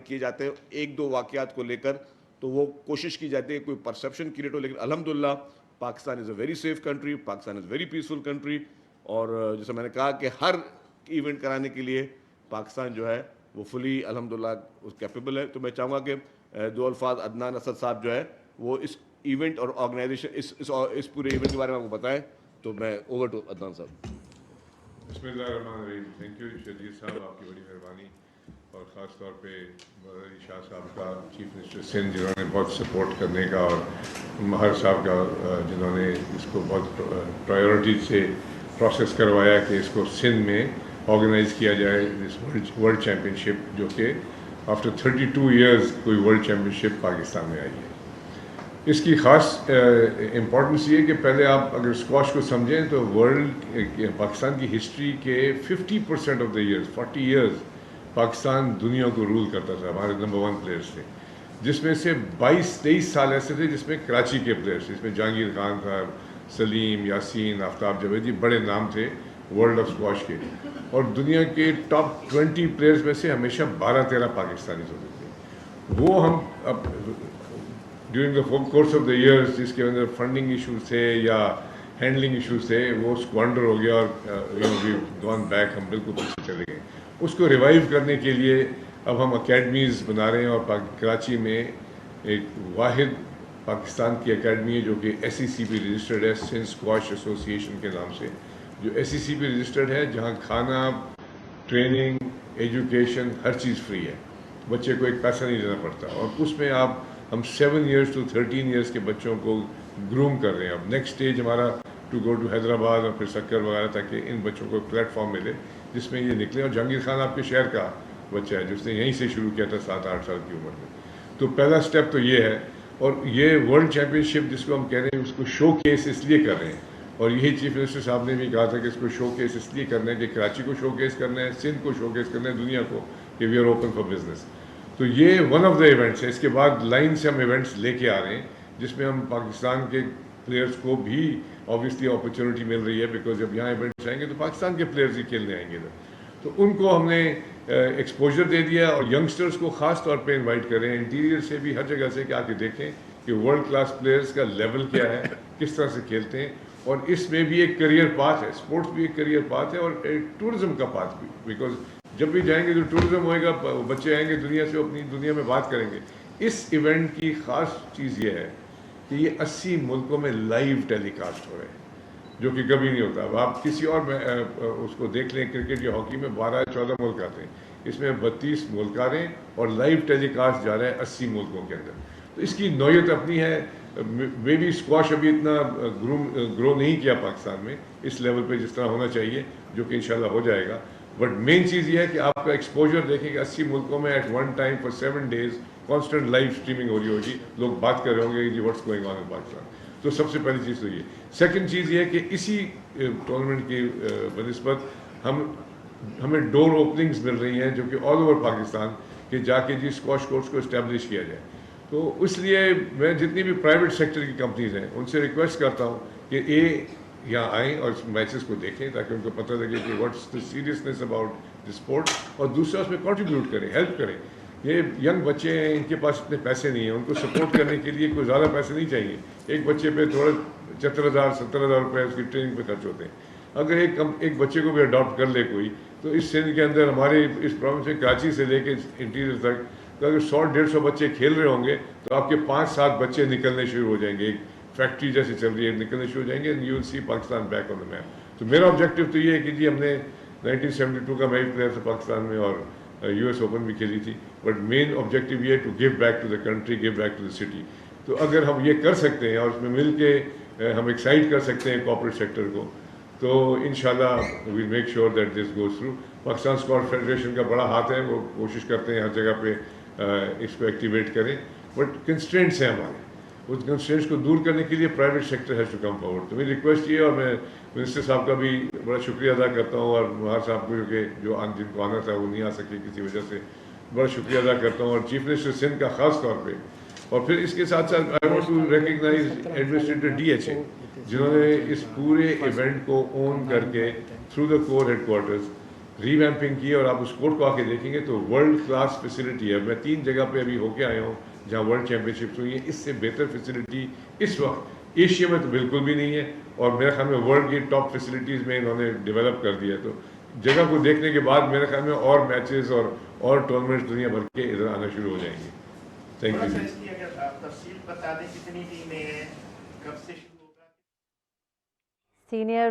کیے جاتے ہیں ایک دو واقعات کو لے کر, تو وہ کوشش کی جاتی ہے کوئی پرسیپشن کریٹ ہو, لیکن الحمدللہ Pakistan is a very safe country, Pakistan is very peaceful country. اور جیسے میں نے کہا کہ ہر ایونٹ کرانے کے لیے پاکستان جو ہے وہ فلی الحمدللہ کیپیبل ہے. تو میں چاہوں گا کہ دو الفاظ عدنان اسد صاحب جو ہے وہ اس ایونٹ اور آرگنائزیشن اس پورے ایونٹ کے بارے میں آپ کو بتائیں. تو میں اوور ٹو عدنان صاحب. بسم اللہ الرحمن الرحیم. تھینک یو شہزیر صاحب, آپ کی بڑی مہربانی, اور خاص طور پہ علی شاہ صاحب کا, چیف منسٹر سندھ, جنہوں نے بہت سپورٹ کرنے کا, اور مہر صاحب کا جنہوں نے اس کو بہت پرائیورٹی سے پروسیس کروایا کہ اس کو سندھ میں آرگنائز کیا جائے, اس ورلڈ چیمپئن شپ, جو کہ آفٹر 32 ایئرز کوئی ورلڈ چیمپئن شپ پاکستان میں آئی ہے. اس کی خاص امپورٹنس یہ ہے کہ پہلے آپ اگر اسکواش کو سمجھیں تو ورلڈ پاکستان کی ہسٹری کے 50% of the years 40 years Pakistan دنیا کو رول کرتا تھا, ہمارے نمبر 1 پلیئرس تھے, جس میں سے 22-23 سال ایسے تھے جس میں کراچی کے پلیئرس تھے, جس میں جہانگیر خان تھا, سلیم, یاسین, آفتاب جاویدی, بڑے نام تھے ورلڈ آف اسکواش کے. اور دنیا کے ٹاپ 20 پلیئرس میں سے ہمیشہ 12-13 پاکستانی ہوتے تھے. وہ ہم اب during the course of the years, جس کے اندر فنڈنگ ایشوز تھے یا ہینڈلنگ ایشوز تھے, وہ اسکوانڈر ہو گیا, اور گون بیک, ہم بالکل پیچھے چلے گئے. اس کو ریوائیو کرنے کے لیے اب ہم اکیڈمیز بنا رہے ہیں, اور کراچی میں ایک واحد پاکستان کی اکیڈمی ہے جو کہ SECP رجسٹرڈ ہے, سندھ اسکواش ایسوسیشن کے نام سے, جو SECP رجسٹرڈ ہے, جہاں کھانا, ٹریننگ, ایجوکیشن, ہر چیز فری ہے, بچے کو ایک پیسہ نہیں دینا پڑتا. اور اس میں ہم 7 ایئرس to 13 ایئرس کے بچوں کو گروم کر رہے ہیں. اب نیکسٹ اسٹیج ہمارا ٹو گو ٹو حیدرآباد اور پھر سکر وغیرہ, تاکہ ان بچوں کو پلیٹ فارم ملے جس میں یہ نکلیں. اور جہانگیر خان آپ کے شہر کا بچہ ہے جس نے یہیں سے شروع کیا تھا 7-8 سال کی عمر میں. تو پہلا اسٹیپ تو یہ ہے. اور یہ ورلڈ چیمپئن شپ جس کو ہم کہہ رہے ہیں, اس کو شو کیس اس لیے کر رہے ہیں, اور یہی چیف منسٹر صاحب نے بھی کہا تھا کہ اس کو شو کیس اس لیے کرنا ہے کہ کراچی کو شو کیس کرنا ہے, سندھ کو شو کیس کرنا ہے, دنیا کو, کہ we are open for business. تو یہ ون آف دا ایونٹس ہے. اس کے بعد لائن سے ہم ایونٹس لے کے آ رہے ہیں جس میں ہم پاکستان کے پلیئرس کو بھی آبویسلی اپرچونیٹی مل رہی ہے, بیکاز جب یہاں ایونٹس آئیں گے تو پاکستان کے پلیئرز ہی کھیلنے آئیں گے. تو ان کو ہم نے ایکسپوجر دے دیا, اور ینگسٹرز کو خاص طور پہ انوائٹ کریں, انٹیریئر سے بھی, ہر جگہ سے, کہ آ کے دیکھیں کہ ورلڈ کلاس پلیئرز کا لیول کیا ہے, کس طرح سے کھیلتے ہیں. اور اس میں بھی ایک کریئر پاتھ ہے, اسپورٹس بھی ایک کریئر پاتھ ہے, اور ٹورزم کا پاتھ بھی, بیکاز جب بھی جائیں گے تو ٹورزم ہوئے گا, بچے آئیں گے دنیا سے, اپنی دنیا میں بات کریں گے. اس ایونٹ کی خاص چیز یہ ہے کہ یہ 80 ملکوں میں لائیو ٹیلی کاسٹ ہو رہے ہیں, جو کہ کبھی نہیں ہوتا. اب آپ کسی اور میں اس کو دیکھ لیں, کرکٹ یا ہاکی میں 12-14 ملک آتے ہیں, اس میں 32 ملک آ رہے ہیں, اور لائیو ٹیلی کاسٹ جا رہا ہے 80 ملکوں کے اندر. تو اس کی نوعیت اپنی ہے. مے بی اسکواش ابھی اتنا گرو نہیں کیا پاکستان میں اس لیول پہ جس طرح ہونا چاہیے, جو کہ انشاءاللہ ہو جائے گا. بٹ مین چیز یہ ہے کہ آپ کا ایکسپوجر دیکھیں کہ 80 ملکوں میں at one time for 7 days constant live streaming ہو رہی ہوگی, لوگ بات کر رہے ہوں گے جی what's going on in Pakistan. تو سب سے پہلی چیز تو یہ. سیکنڈ چیز یہ ہے کہ اسی ٹورنامنٹ کی بنسبت ہمیں ڈور اوپننگز مل رہی ہیں جو کہ آل اوور پاکستان, کہ جا کے جی اسکواش کورٹس کو اسٹیبلش کیا جائے. تو اس لیے میں جتنی بھی پرائیویٹ سیکٹر کی کمپنیز ہیں ان سے ریکویسٹ کرتا ہوں کہ یہاں آئیں اور میچز کو دیکھیں, تاکہ ان کو پتہ لگے کہ what's the seriousness about the sport, اور دوسرا اس میں کنٹریبیوٹ کریں, ہیلپ کریں. یہ ینگ بچے ہیں, ان کے پاس اتنے پیسے نہیں ہیں, ان کو سپورٹ کرنے کے لیے کوئی زیادہ پیسے نہیں چاہیے. ایک بچے پہ تھوڑا 75,000-70,000 روپے اس کی ٹریننگ پہ خرچ ہوتے ہیں. اگر ایک بچے کو بھی اڈاپٹ کر لے کوئی, تو اس سندھ کے اندر, ہمارے اس پروونس میں کراچی سے لے کے انٹیریئر تک, تو اگر 100-150 بچے کھیل رہے ہوں گے تو آپ کے 5-7 بچے نکلنے شروع ہو جائیں گے, ایک فیکٹری جیسے چل رہی ہے, نکلنے شروع ہو جائیں گے, you will see Pakistan back on the map. تو میرا آبجیکٹیو تو یہ ہے کہ جی ہم نے 1972 کا میں بھی پلیئر تھا پاکستان میں, اور US اوپن بھی کھیلی تھی, بٹ مین آبجیکٹیو یہ ہے to give back to the country, give back to the city. تو اگر ہم یہ کر سکتے ہیں اور اس میں مل کے ہم ایکسائٹ کر سکتے ہیں کارپوریٹ سیکٹر کو, تو انشاءاللہ we'll make sure that this goes through. Pakistan squash federation کا بڑا ہاتھ ہے, وہ کوشش کرتے ہیں ہر جگہ پہ اس کو ایکٹیویٹ کریں, بٹ کنسٹرینٹس ہیں ہمارے. اس کنسٹرینٹس کو دور کرنے کے لیے private sector has to come forward. تو میری ریکویسٹ یہ ہے, اور میں منسٹر صاحب کا بھی بڑا شکریہ ادا کرتا ہوں, اور مہار صاحب کو کہ جو جن کو آنا تھا وہ نہیں آ سکے کسی وجہ سے, بڑا شکریہ ادا کرتا ہوں, اور چیف منسٹر سندھ کا خاص طور پہ. اور پھر اس کے ساتھ ساتھ I want to recognise administrator DHA, جنہوں نے اس پورے ایونٹ کو اون کر کے through the core headquarters revamping کی اور آپ اس کورٹ کو آ کے دیکھیں گے تو ورلڈ کلاس فیسلٹی ہے. میں 3 جگہ پہ ابھی ہو کے آیا ہوں جہاں ورلڈ چیمپئن شپس ہوئی ہیں. اس سے بہتر فیسلٹی اس وقت ایشیا میں تو بالکل بھی نہیں ہے, اور میرے خیال میں ورلڈ کی ٹاپ فیسلٹیز میں انہوں نے ڈیولپ کر دیا ہے. تو جگہ کو دیکھنے کے بعد میرے خیال میں اور میچز اور ٹورنامنٹس دنیا بھر کے ادھر آنا شروع ہو جائیں گے. تھینک تھوڑا یو سا جی. اس کی اگر آپ تفصیل بتا دیں کتنی ٹیمیں ہیں, کب سے شروع ہوگا؟ سینئر